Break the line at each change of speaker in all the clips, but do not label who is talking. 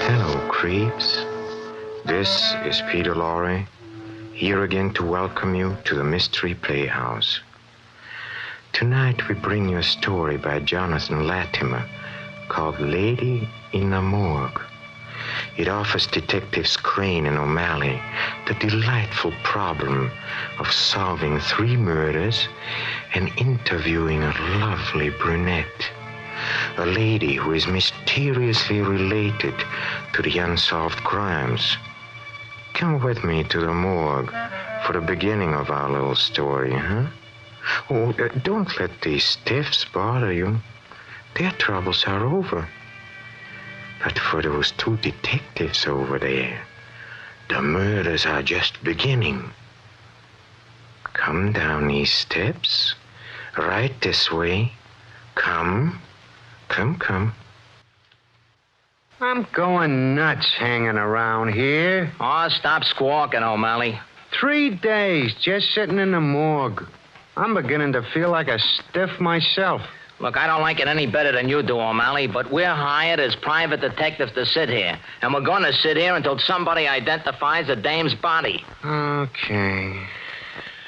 Hello, creeps. This is Peter Lorre, here again to welcome you to the Mystery Playhouse. Tonight we bring you a story by Jonathan Latimer called Lady in the Morgue. It offers Detectives Crane and O'Malley the delightful problem of solving 3 murders and interviewing a lovely brunette, a lady who is mysteriously related to the unsolved crimes. Come with me to the morgue for the beginning of our little story, huh? Oh, don't let these stiffs bother you. Their troubles are over. But for those 2 detectives over there, the murders are just beginning. Come down these steps, right this way. Come.
I'm going nuts hanging around here.
Oh, stop squawking, O'Malley.
3 days just sitting in the morgue. I'm beginning to feel like a stiff myself.
Look, I don't like it any better than you do, O'Malley, but we're hired as private detectives to sit here. And we're going to sit here until somebody identifies the dame's body.
Okay.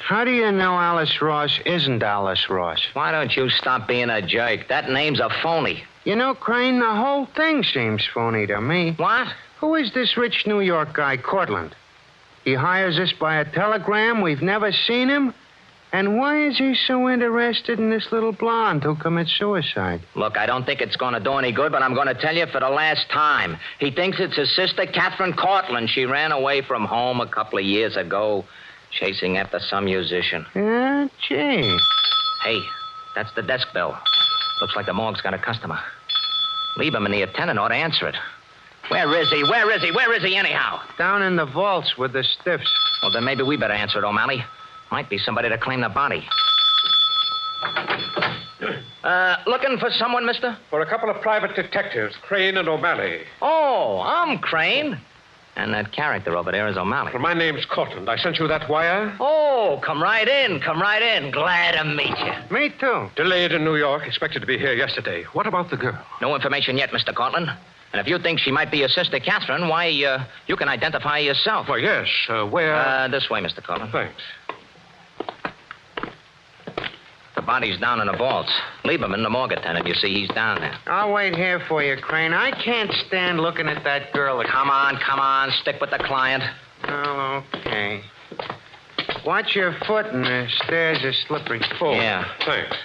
How do you know Alice Ross isn't Alice Ross?
Why don't you stop being a jerk? That name's a phony.
You know, Crane, the whole thing seems phony to me.
What?
Who is this rich New York guy, Cortlandt? He hires us by a telegram. We've never seen him. And why is he so interested in this little blonde who commits suicide?
Look, I don't think it's going to do any good, but I'm going to tell you for the last time. He thinks it's his sister, Catherine Cortlandt. She ran away from home a couple of years ago, chasing after some musician.
Yeah, gee.
Hey, that's the desk bell. Looks like the morgue's got a customer. Lieberman, the attendant, ought to answer it. Where is he? Where is he anyhow?
Down in the vaults with the stiffs.
Well, then maybe we better answer it, O'Malley. Might be somebody to claim the body. Looking for someone, mister?
For a couple of private detectives, Crane and O'Malley.
Oh, I'm Crane. And that character over there is O'Malley.
Well, my name's Cortlandt. I sent you that wire.
Oh, come right in. Glad to meet you.
Me too.
Delayed in New York, expected to be here yesterday. What about the girl?
No information yet, Mr. Cortlandt. And if you think she might be your sister, Catherine, why, you can identify yourself.
Why, yes. Where?
This way, Mr. Cortlandt.
Thanks.
The body's down in the vaults. Lieberman, the morgue attendant, you see, he's down there.
I'll wait here for you, Crane. I can't stand looking at that girl again.
Come on. Stick with the client.
Oh, okay. Watch your foot, and the stairs are slippery.
Oh,
yeah.
Thanks.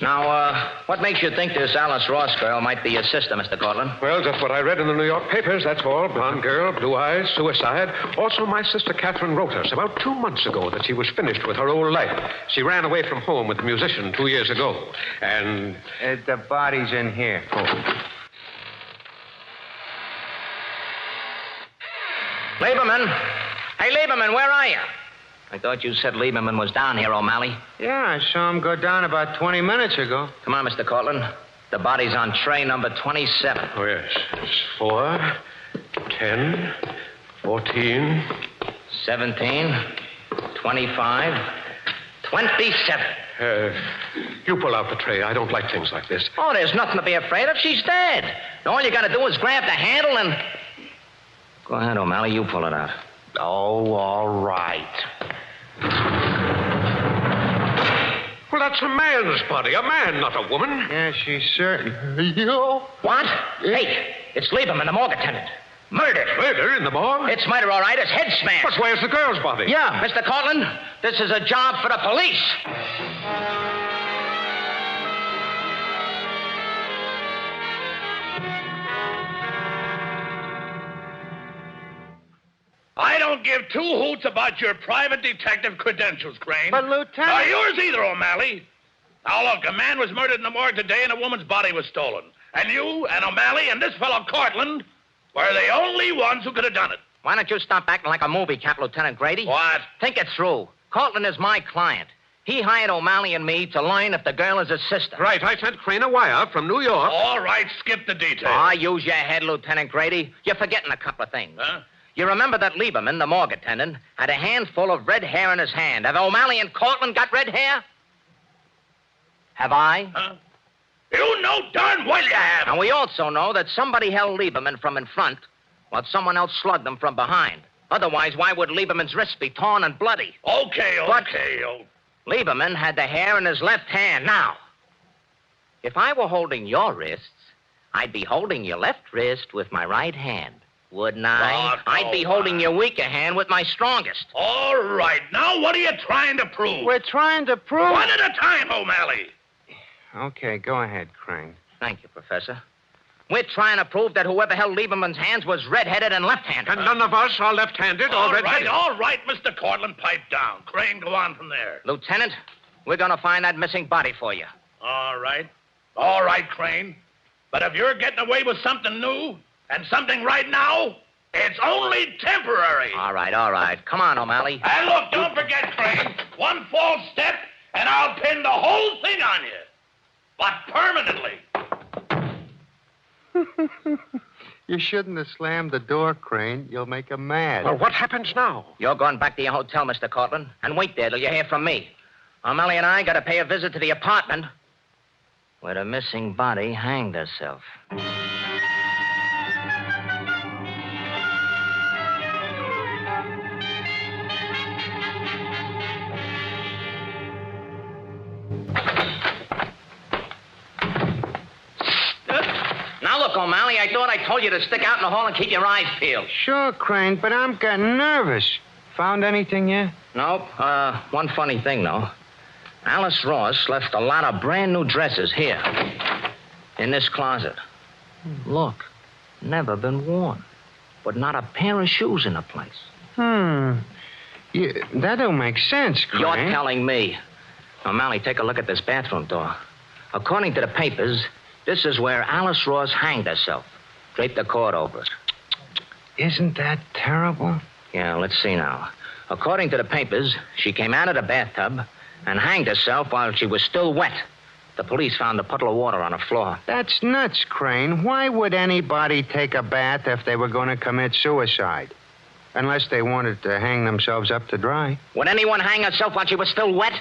Now, what makes you think this Alice Ross girl might be your sister, Mr. Cortlandt?
Well, just what I read in the New York papers, that's all. Blonde girl, blue eyes, suicide. Also, my sister Catherine wrote us about 2 months ago that she was finished with her old life. She ran away from home with the musician 2 years ago. And...
the body's in here.
Oh.
Lieberman. Hey, Lieberman, where are you? I thought you said Lieberman was down here, O'Malley.
Yeah, I saw him go down about 20 minutes ago.
Come on, Mr. Cortlandt. The body's on tray number 27.
Oh, yes. It's 4, 10, 14...
17, 25, 27.
You pull out the tray. I don't like things like this.
Oh, there's nothing to be afraid of. She's dead. All you got to do is grab the handle and... Go ahead, O'Malley. You pull it out.
Oh, all right.
Well, that's a man's body. A man, not a woman.
Yeah, she's certain. You?
What? Hey, it's Lieberman, the morgue attendant. Murdered.
Murder in the morgue?
It's murder, all right. It's head smashed.
But where's the girl's body?
Yeah, Mr. Cortlandt, this is a job for the police.
I don't give 2 hoots about your private detective credentials, Crane.
But, Lieutenant...
Not yours either, O'Malley. Now, look, a man was murdered in the morgue today and a woman's body was stolen. And you and O'Malley and this fellow Cortlandt were the only ones who could have done it.
Why don't you stop acting like a movie cap, Lieutenant Grady?
What?
Think it through. Cortlandt is my client. He hired O'Malley and me to learn if the girl is his sister.
Right, I sent Crane a wire from New York.
All right, skip the details.
Ah, use your head, Lieutenant Grady. You're forgetting a couple of things.
Huh?
You remember that Lieberman, the morgue attendant, had a handful of red hair in his hand. Have O'Malley and Cortlandt got red hair? Have I?
Huh? You know darn well you have.
And we also know that somebody held Lieberman from in front while someone else slugged him from behind. Otherwise, why would Lieberman's wrists be torn and bloody?
Okay.
Lieberman had the hair in his left hand. Now, if I were holding your wrists, I'd be holding your left wrist with my right hand, wouldn't I? I'd be holding your weaker hand with my strongest.
All right. Now, what are you trying to prove?
We're trying to prove...
One at a time, O'Malley.
Okay, go ahead, Crane.
Thank you, Professor. We're trying to prove that whoever held Lieberman's hands was red-headed and left-handed.
And none of us are left-handed or red-headed.
All right, Mr. Cortland, pipe down. Crane, go on from there.
Lieutenant, we're going to find that missing body for you.
All right. All right, Crane. But if you're getting away with something new and something right now, it's only temporary.
All right. Come on, O'Malley.
And look, don't forget, Crane, one false step and I'll pin the whole thing on you. But permanently.
You shouldn't have slammed the door, Crane. You'll make him mad.
Well, what happens now?
You're going back to your hotel, Mr. Cortland, and wait there till you hear from me. O'Malley and I got to pay a visit to the apartment where the missing body hanged herself. Now look, O'Malley, I thought I told you to stick out in the hall and keep your eyes peeled.
Sure, Crane, but I'm getting nervous. Found anything yet?
Nope. One funny thing, though. Alice Ross left a lot of brand new dresses here, in this closet. Look, never been worn. But not a pair of shoes in the place.
That don't make sense, Crane.
You're telling me. O'Malley, take a look at this bathroom door. According to the papers, this is where Alice Ross hanged herself. Draped the cord over it.
Isn't that terrible?
Yeah, let's see now. According to the papers, she came out of the bathtub and hanged herself while she was still wet. The police found a puddle of water on the floor.
That's nuts, Crane. Why would anybody take a bath if they were going to commit suicide? Unless they wanted to hang themselves up to dry.
Would anyone hang herself while she was still wet?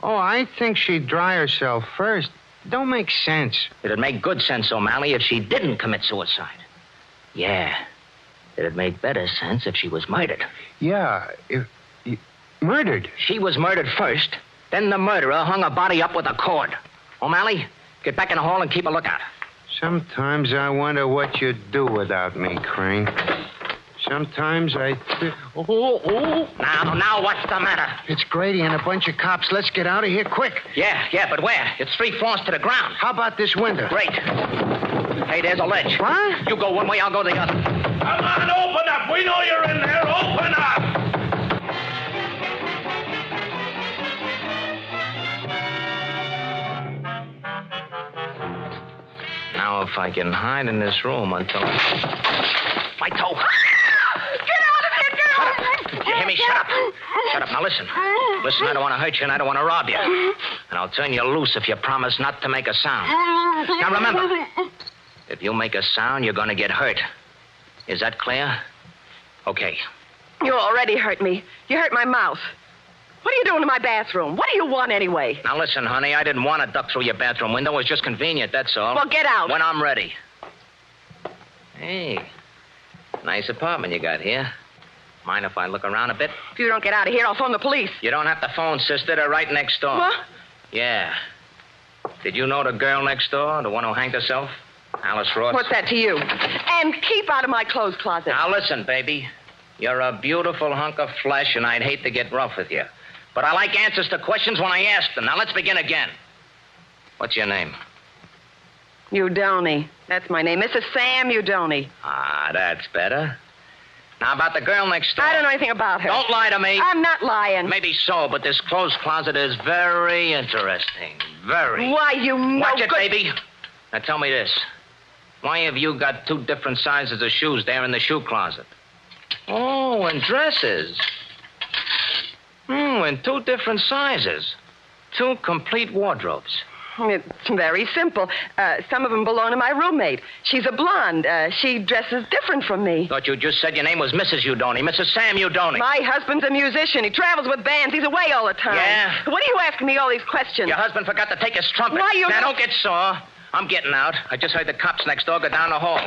Oh, I think she'd dry herself first. Don't make sense.
It'd make good sense, O'Malley, if she didn't commit suicide. Yeah. It'd make better sense if she was murdered.
Yeah, murdered?
She was murdered first. Then the murderer hung her body up with a cord. O'Malley, get back in the hall and keep a lookout.
Sometimes I wonder what you'd do without me, Crane. Sometimes I...
Now, what's the matter?
It's Grady and a bunch of cops. Let's get out of here quick.
Yeah, but where? It's 3 floors to the ground.
How about this window?
Great. Hey, there's a ledge.
What?
You go one way, I'll go the other.
Come on, open up. We know you're in there. Open up.
Now, if I can hide in this room until... My toe.
Get out of here, girl!
You hear me? Shut up. Shut up. Now, listen. Listen, I don't want to hurt you and I don't want to rob you. And I'll turn you loose if you promise not to make a sound. Now, remember, if you make a sound, you're going to get hurt. Is that clear? Okay.
You already hurt me. You hurt my mouth. What are you doing in my bathroom? What do you want anyway?
Now, listen, honey, I didn't want to duck through your bathroom window. It was just convenient, that's all.
Well, get out.
When I'm ready. Hey, nice apartment you got here. Mind if I look around a bit?
If you don't get out of here, I'll phone the police.
You don't have to phone, sister. They're right next door.
What?
Yeah. Did you know the girl next door, the one who hanged herself? Alice Ross?
What's that to you? And keep out of my clothes closet.
Now, listen, baby. You're a beautiful hunk of flesh, and I'd hate to get rough with you. But I like answers to questions when I ask them. Now, let's begin again. What's your name?
Udoni. That's my name. Mrs. Sam Udoni.
Ah, that's better. Now, about the girl next door.
I don't know anything about her.
Don't lie to me.
I'm not lying.
Maybe so, but this clothes closet is very interesting. Very.
Why, you know...
Watch it, baby. Now, tell me this. Why have you got 2 different sizes of shoes there in the shoe closet? Oh, and dresses. In 2 different sizes. 2 complete wardrobes.
It's very simple. Some of them belong to my roommate. She's a blonde. She dresses different from me.
Thought you just said your name was Mrs. Udoni. Mrs. Sam Udoni.
My husband's a musician. He travels with bands. He's away all the time.
Yeah?
What are you asking me all these questions?
Your husband forgot to take his trumpet.
Why you...
Now, don't get sore. I'm getting out. I just heard the cops next door go down the hall.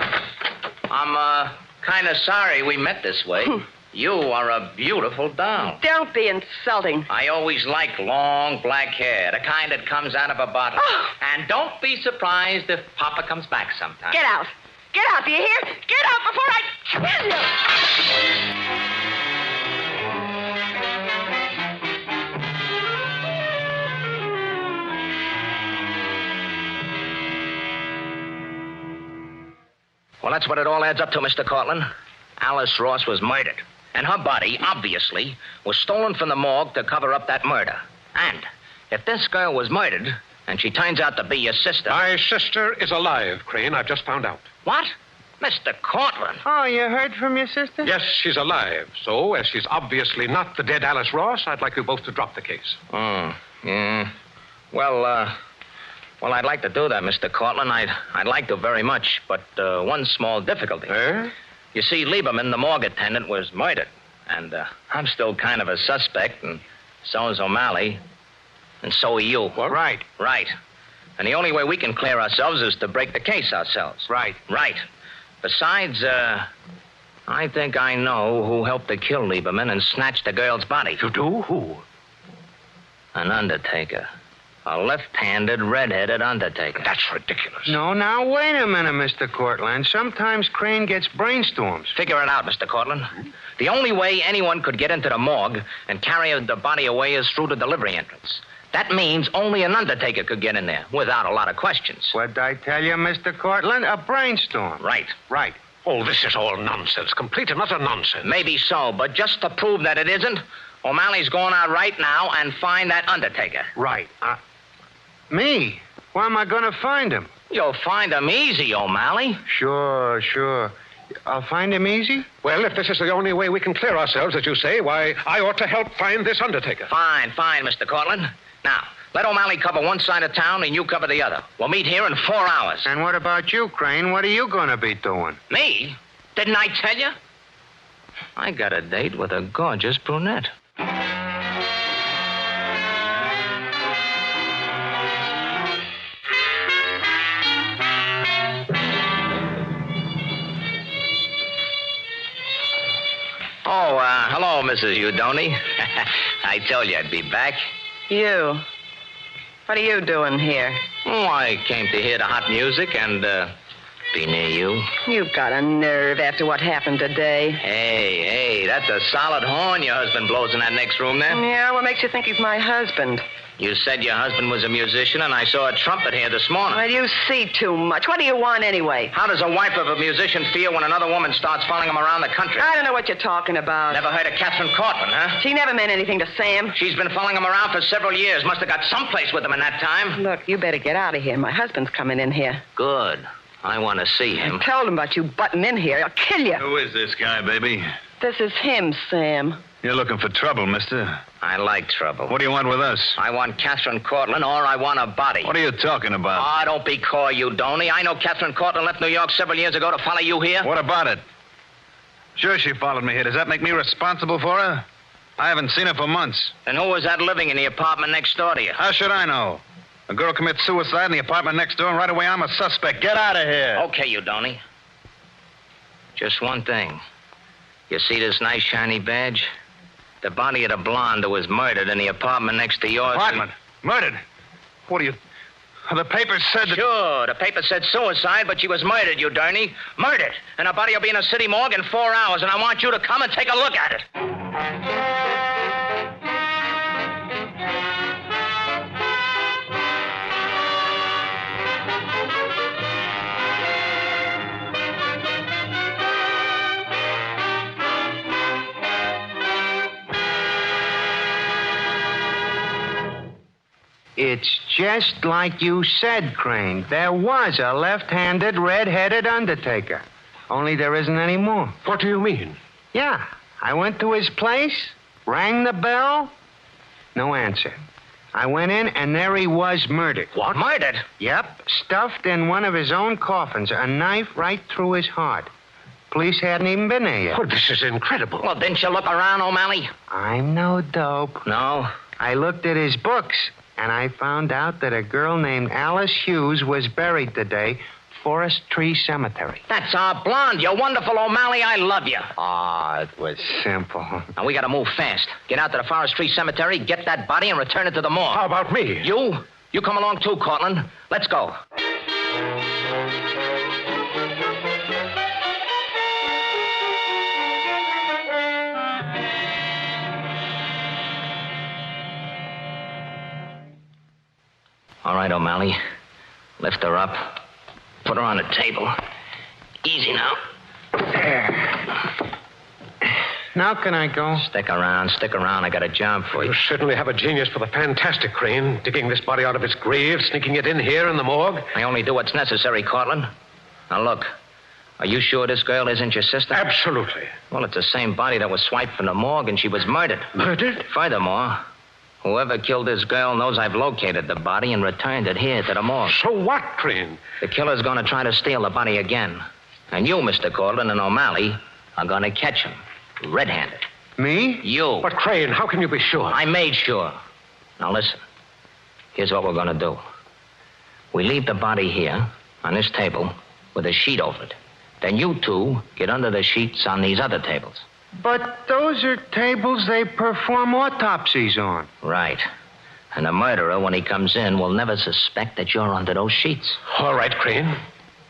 I'm, kind of sorry we met this way. You are a beautiful doll.
Don't be insulting.
I always like long black hair, the kind that comes out of a bottle.
Oh.
And don't be surprised if Papa comes back sometime.
Get out. Get out, do you hear? Get out before I kill you.
Well, that's what it all adds up to, Mr. Cortland. Alice Ross was murdered. And her body, obviously, was stolen from the morgue to cover up that murder. And if this girl was murdered, and she turns out to be your sister...
My sister is alive, Crane. I've just found out.
What? Mr. Cortland?
Oh, you heard from your sister?
Yes, she's alive. So, as she's obviously not the dead Alice Ross, I'd like you both to drop the case.
Oh, yeah. Well, I'd like to do that, Mr. Cortland. I'd like to very much, but one small difficulty. You see, Lieberman, the morgue attendant, was murdered. And I'm still kind of a suspect, and so is O'Malley. And so are you.
What? Right.
Right. And the only way we can clear ourselves is to break the case ourselves.
Right.
Right. Besides, I think I know who helped to kill Lieberman and snatch the girl's body.
You do? Who?
An undertaker. A left-handed, red-headed undertaker.
That's ridiculous.
No, now, wait a minute, Mr. Cortland. Sometimes Crane gets brainstorms.
Figure it out, Mr. Cortland. The only way anyone could get into the morgue and carry the body away is through the delivery entrance. That means only an undertaker could get in there without a lot of questions.
What'd I tell you, Mr. Cortland? A brainstorm.
Right.
Right.
Oh, this is all nonsense. Complete and utter nonsense.
Maybe so, but just to prove that it isn't, O'Malley's going out right now and find that undertaker.
Right. Me? Where am I going to find him?
You'll find him easy, O'Malley.
Sure. I'll find him easy?
Well, if this is the only way we can clear ourselves, as you say, why, I ought to help find this undertaker.
Fine, Mr. Cortland. Now, let O'Malley cover one side of town and you cover the other. We'll meet here in 4 hours.
And what about you, Crane? What are you going to be doing?
Me? Didn't I tell you? I got a date with a gorgeous brunette. Oh, hello, Mrs. Udoni. I told you I'd be back.
You? What are you doing here?
Oh, I came to hear the hot music and, be near you.
You've got a nerve after what happened today.
Hey, that's a solid horn your husband blows in that next room there.
Yeah, what makes you think he's my husband?
You said your husband was a musician, and I saw a trumpet here this morning.
Well, you see too much. What do you want anyway?
How does a wife of a musician feel when another woman starts following him around the country?
I don't know what you're talking about.
Never heard of Catherine Cortland, huh?
She never meant anything to Sam.
She's been following him around for several years. Must have got someplace with him in that time.
Look, you better get out of here. My husband's coming in here.
Good. I want to see him.
I told him about you butting in here. I'll kill you.
Who is this guy, baby?
This is him, Sam.
You're looking for trouble, mister.
I like trouble.
What do you want with us?
I want Catherine Cortland, or I want a body.
What are you talking about?
Ah, don't be coy, you Donny. I know Catherine Cortland left New York several years ago to follow you here.
What about it? Sure, she followed me here. Does that make me responsible for her? I haven't seen her for months.
And who was that living in the apartment next door to you?
How should I know? A girl commits suicide in the apartment next door, and right away I'm a suspect. Get out of here.
Okay, you Donny. Just one thing. You see this nice shiny badge? The body of the blonde who was murdered in the apartment next to yours.
Apartment? Murdered? What do you... The papers said that...
Sure, the paper said suicide, but she was murdered, you Donny. Murdered. And her body will be in a city morgue in 4 hours, and I want you to come and take a look at it.
It's just like you said, Crane. There was a left-handed, red-headed undertaker. Only there isn't any more.
What do you mean?
Yeah. I went to his place, rang the bell. No answer. I went in, and there he was murdered.
What? Murdered?
Yep, stuffed in one of his own coffins, a knife right through his heart. Police hadn't even been there yet.
Oh, this is incredible.
Well, didn't you look around, O'Malley?
I'm no dope.
No?
I looked at his books, and I found out that a girl named Alice Hughes was buried today, Forest Tree Cemetery.
That's our blonde. You're wonderful, O'Malley. I love you.
Ah, it was simple.
Now, we gotta move fast. Get out to the Forest Tree Cemetery, get that body, and return it to the morgue.
How about me?
You come along too, Cortland. Let's go. All right, O'Malley. Lift her up. Put her on the table. Easy now.
There. Now can I go?
Stick around. I got a job for you.
You certainly have a genius for the fantastic, Crane. Digging this body out of its grave, sneaking it in here in the morgue.
I only do what's necessary, Cortland. Now, look. Are you sure this girl isn't your sister?
Absolutely.
Well, it's the same body that was swiped from the morgue, and she was murdered.
Murdered?
Furthermore, whoever killed this girl knows I've located the body and returned it here to the morgue.
So what, Crane?
The killer's going to try to steal the body again. And you, Mr. Cortland, and O'Malley are going to catch him. Red-handed.
Me?
You.
But, Crane, how can you be sure?
I made sure. Now, listen. Here's what we're going to do. We leave the body here, on this table, with a sheet over it. Then you two get under the sheets on these other tables.
But those are tables they perform autopsies on.
Right. And the murderer, when he comes in, will never suspect that you're under those sheets.
All right, Crane.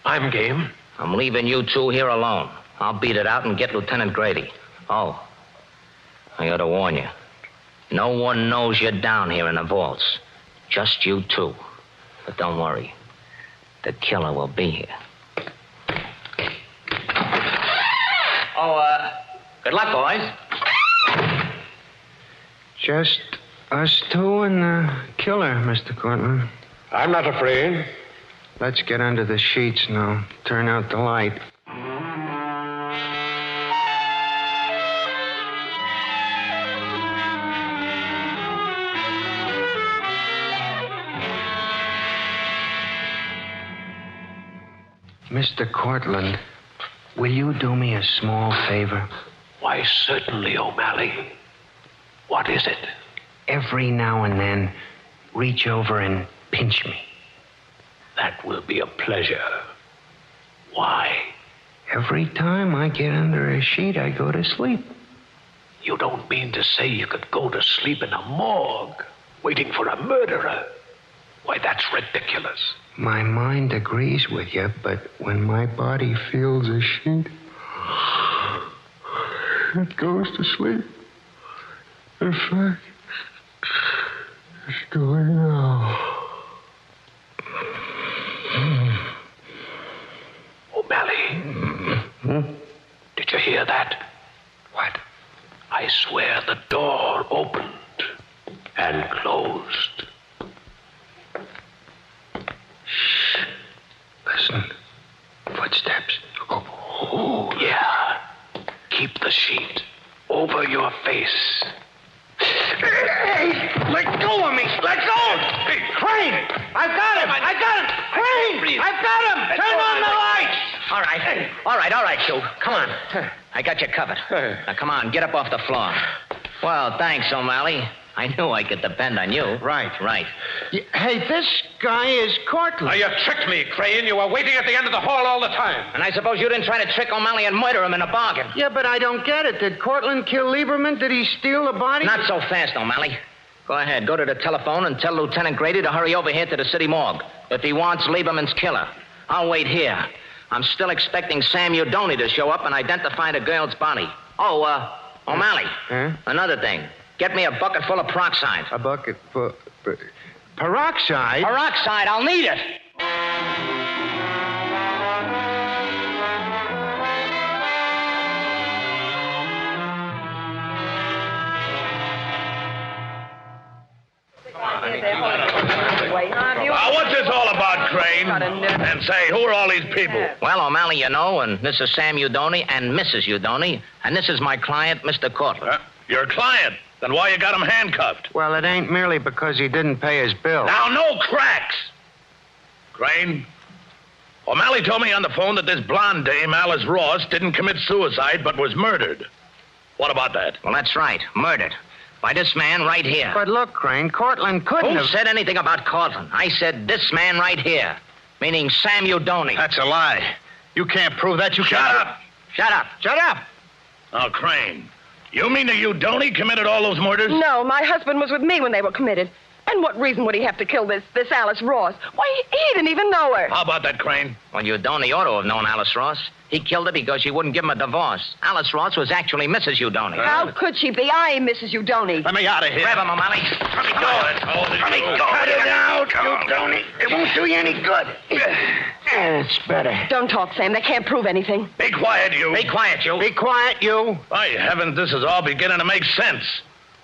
I'm game.
I'm leaving you two here alone. I'll beat it out and get Lieutenant Grady. Oh, I ought to warn you. No one knows you're down here in the vaults. Just you two. But don't worry. The killer will be here. Good luck, boys.
Just us two and the killer, Mr. Cortland.
I'm not afraid.
Let's get under the sheets now. Turn out the light. Mr. Cortland, will you do me a small favor?
Why, certainly, O'Malley. What is it?
Every now and then, reach over and pinch me.
That will be a pleasure. Why?
Every time I get under a sheet, I go to sleep.
You don't mean to say you could go to sleep in a morgue, waiting for a murderer? Why, that's ridiculous.
My mind agrees with you, but when my body feels a sheet, it goes to sleep. In fact, it's going now.
O'Malley, did you hear that?
What?
I swear the door opened and closed.
Shh. Listen. Footsteps.
Oh, yeah. Keep the sheet over your face.
Hey! Let go of me! Let go! Hey, Crane! I've got him! Crane! I've got him! Turn on the lights!
All right, you. Come on. I got you covered. Now, come on, get up off the floor. Well, thanks, O'Malley. I knew I could depend on you.
Right.
Hey,
this guy is Cortland.
Now, you tricked me, Crane. You were waiting at the end of the hall all the time.
And I suppose you didn't try to trick O'Malley and murder him in a bargain.
Yeah, but I don't get it. Did Cortland kill Lieberman? Did he steal the body?
Not so fast, O'Malley. Go ahead, go to the telephone and tell Lieutenant Grady to hurry over here to the city morgue. If he wants Lieberman's killer, I'll wait here. I'm still expecting Sam Udoni to show up and identify the girl's body. Oh, O'Malley.
Huh?
Another thing. Get me a bucket full of peroxide.
A bucket full... Peroxide?
Peroxide, I'll need it.
What's this all about, Crane? And say, who are all these people?
Well, O'Malley, you know, and this is Sam Udoni and Mrs. Udoni, and this is my client, Mr. Cortland.
Your client? Then why you got him handcuffed?
Well, it ain't merely because he didn't pay his bill.
Now, no cracks! Crane, O'Malley told me on the phone that this blonde dame, Alice Ross, didn't commit suicide but was murdered. What about that?
Well, that's right. Murdered. By this man right here.
But look, Crane, Cortland couldn't
Who
have...
said anything about Cortland? I said this man right here. Meaning Sam Udoni.
That's a lie. You can't prove that. You
Shut
can't...
up!
Shut up.
Shut up!
Now, Crane, you mean that Udoni committed all those murders?
No, my husband was with me when they were committed. And what reason would he have to kill this Alice Ross? Why, he didn't even know her.
How about that, Crane?
Well, Udoni ought to have known Alice Ross. He killed her because she wouldn't give him a divorce. Alice Ross was actually Mrs. Udoni.
How could she be? I am Mrs. Udoni.
Let me out of here.
Grab him, O'Malley. Let me go.
Let me go.
Cut it out, Udoni. It won't do you any good. It's better.
Don't talk, Sam. They can't prove anything.
Be quiet, you.
Be quiet, you.
Be quiet, you.
By heavens, this is all beginning to make sense.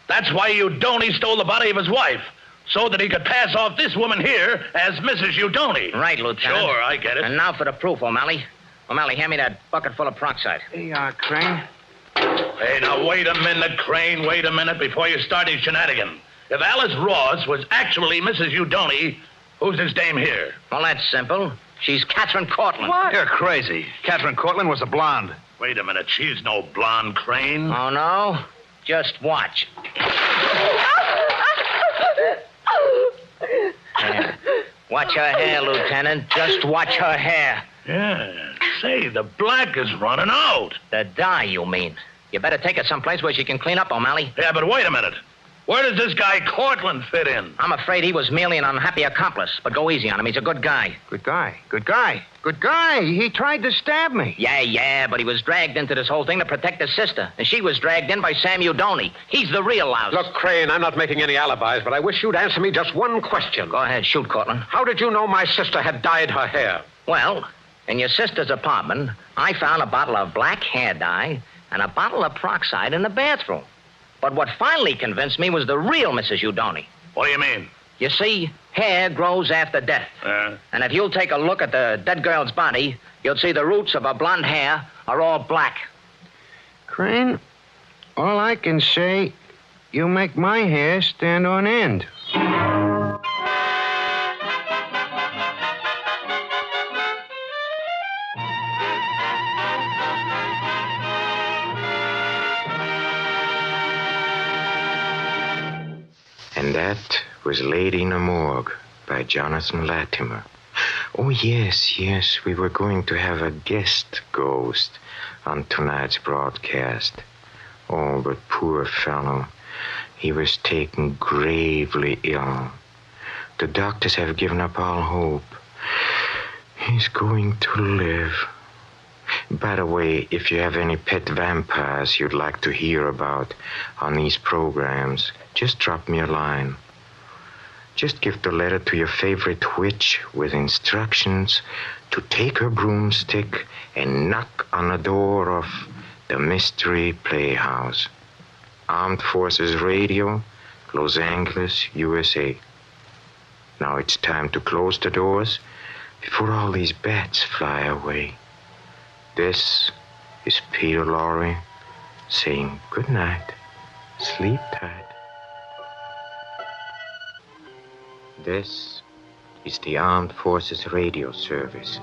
That's why Udoni stole the body of his wife. So that he could pass off this woman here as Mrs. Udoni.
Right, Lieutenant.
Sure, I get it.
And now for the proof, O'Malley. O'Malley, hand me that bucket full of peroxide.
Here you are, Crane.
Hey, now, wait a minute, Crane. Wait a minute before you start his shenanigan. If Alice Ross was actually Mrs. Udoni, who's this dame here?
Well, that's simple. She's Catherine Cortland.
What?
You're crazy. Catherine Cortland was a blonde.
Wait a minute. She's no blonde, Crane.
Oh, no? Just watch. There. Watch her hair, Lieutenant. Just watch her hair.
Yeah. Say, the black is running out.
The dye, you mean. You better take her someplace where she can clean up, O'Malley.
Yeah, but wait a minute. Where does this guy Cortland fit in?
I'm afraid he was merely an unhappy accomplice, but go easy on him. He's a good guy.
Good guy. Good guy. Good guy. He tried to stab me.
Yeah, but he was dragged into this whole thing to protect his sister. And she was dragged in by Sam Udoni. He's the real louse.
Look, Crane, I'm not making any alibis, but I wish you'd answer me just one question.
Go ahead, shoot, Cortland.
How did you know my sister had dyed her hair?
Well, in your sister's apartment, I found a bottle of black hair dye and a bottle of peroxide in the bathroom. But what finally convinced me was the real Mrs. Udoni.
What do you mean?
You see, hair grows after death. And if you'll take a look at the dead girl's body, you'll see the roots of her blonde hair are all black.
Crane, all I can say, you make my hair stand on end.
And that was Lady in the Morgue by Jonathan Latimer. Oh, yes, we were going to have a guest ghost on tonight's broadcast. Oh, but poor fellow, he was taken gravely ill. The doctors have given up all hope. He's going to live. By the way, if you have any pet vampires you'd like to hear about on these programs, just drop me a line. Just give the letter to your favorite witch with instructions to take her broomstick and knock on the door of the Mystery Playhouse. Armed Forces Radio, Los Angeles, USA. Now it's time to close the doors before all these bats fly away. This is Peter Lorre saying good night. Sleep tight. This is the Armed Forces Radio Service.